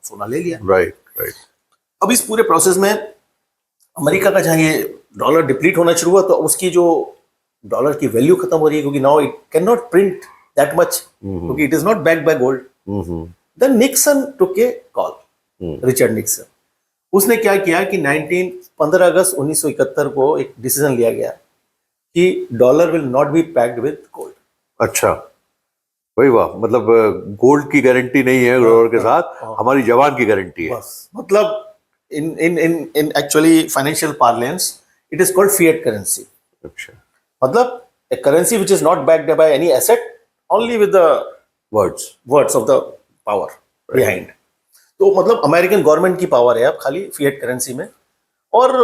सोना ले लिया। Right right. अब इस पूरे प्रोसेस में अमेरिका का जहाँ ये डॉलर डिप्लीट होना शुरू हुआ तो उसकी जो डॉलर की वैल्यू खत्म हो रही है, क्योंकि now it can not print that much, क्योंकि it is not backed by gold. Then Nixon took a call, Richard Nixon. उसने क्या किया कि 15 अगस्त 1971 को एक डिसीजन लिया गया कि dollar will not be packed with gold. अच्छा, वही वाह, मतलब गोल्ड की गारंटी नहीं है डॉलर के साथ, हमारी जवान की गारंटी है। बस मतलब in actually financial parlance it is called fiat currency. अच्छा, मतलब a currency which is not backed by any asset, only with the words of the power behind. तो मतलब अमेरिकन गवर्नमेंट की पावर है अब खाली फिएट करेंसी में, और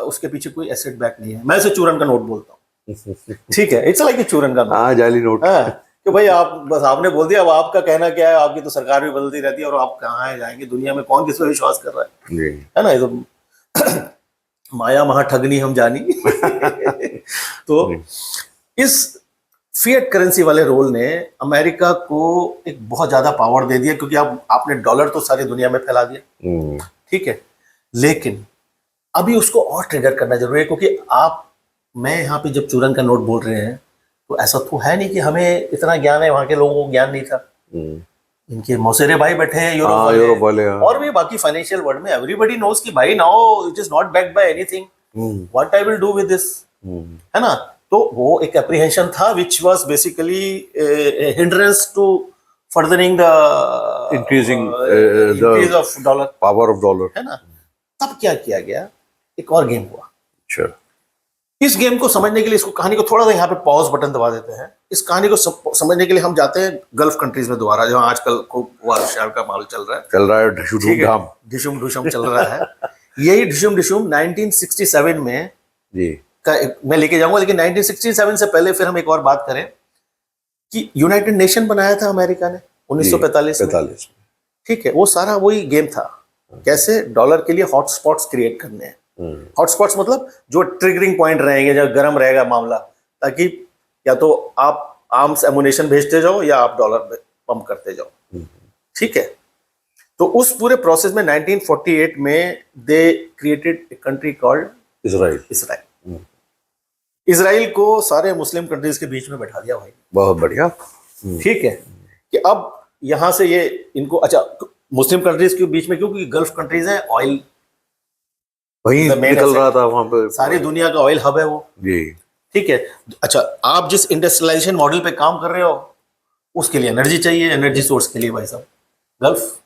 उसके पीछे कोई एसेट बैक नहीं है। मैं इसे चूरन का नोट बोलता हूँ, ठीक है, इट्स लाइक चूरन का नोट। हाँ, जाली नोट। कि भाई आप बस आपने बोल दिया, अब आपका कहना क्या है, आपकी तो सरकार भी बदलती रहती है और आप कहाँ जाएंगे, दुनिया में कौन किस पर विश्वास कर रहा है ना, ये तो माया महा ठगनी हम जानी। तो इस फिएट करेंसी वाले रोल ने अमेरिका को एक बहुत ज्यादा पावर दे दिया, क्योंकि अब आपने डॉलर तो सारी दुनिया में फैला दिया, ठीक है, लेकिन अभी उसको और ट्रिगर करना जरूरी है, क्योंकि मैं यहाँ पे जब चूरन का नोट बोल रहे हैं तो ऐसा तो है नहीं कि हमें इतना ज्ञान है, वहां के लोगों को ज्ञान नहीं था। इनके मौसेरे भाई बैठे हैं यूरोप वाले, और भी बाकी फाइनेंशियल वर्ल्ड में एवरीबडी नोज कि भाई now it is not backed by anything, what I will do with this, है ना। तो वो एक एप्रीहेंशन था which was basically hindrance to furthering the increase of dollar, power of dollar, है ना। तब क्या किया गया, एक और गेम हुआ। अच्छा, इस गेम को समझने के लिए, इसको कहानी को थोड़ा सा यहाँ पे पॉज बटन दबा देते हैं। इस कहानी को समझने के लिए हम जाते हैं गल्फ कंट्रीज में दोबारा, जहाँ आजकल खूब वार का माल चल रहा है, ढिशुम ढुशुम चल रहा है। यही ढिशुम ढिशुम 1967 में जी मैं लेके जाऊंगा, लेकिन 1967 से पहले फिर हम एक और बात करें कि यूनाइटेड नेशन बनाया था अमेरिका ने 1945 में, ठीक है। वो सारा वही गेम था, कैसे डॉलर के लिए हॉटस्पॉट्स क्रिएट करने हैं। हॉटस्पॉट्स मतलब जो ट्रिगरिंग पॉइंट रहेंगे, जब गर्म रहेगा मामला, ताकि या तो आप आर्म्स एमुनेशन भेजते जाओ या आप डॉलर पंप करते जाओ, ठीक है। तो उस पूरे प्रोसेस में 1948 में they created a country called Israel. Israel को सारे मुस्लिम कंट्रीज के बीच में बैठा दिया भाई, बहुत बढ़िया, ठीक है, कि अब यहां से ये इनको, अच्छा मुस्लिम कंट्रीज के बीच में, क्योंकि गल्फ कंट्रीज है, ऑयल वही निकल रहा था वहां पे, सारी दुनिया का ऑयल हब है वो जी, ठीक है। अच्छा, आप जिस इंडस्ट्रियलाइजेशन मॉडल पे काम कर रहे हो उसके लिए एनर्जी चाहिए, एनर्जी सोर्स के लिए भाई साहब गल्फ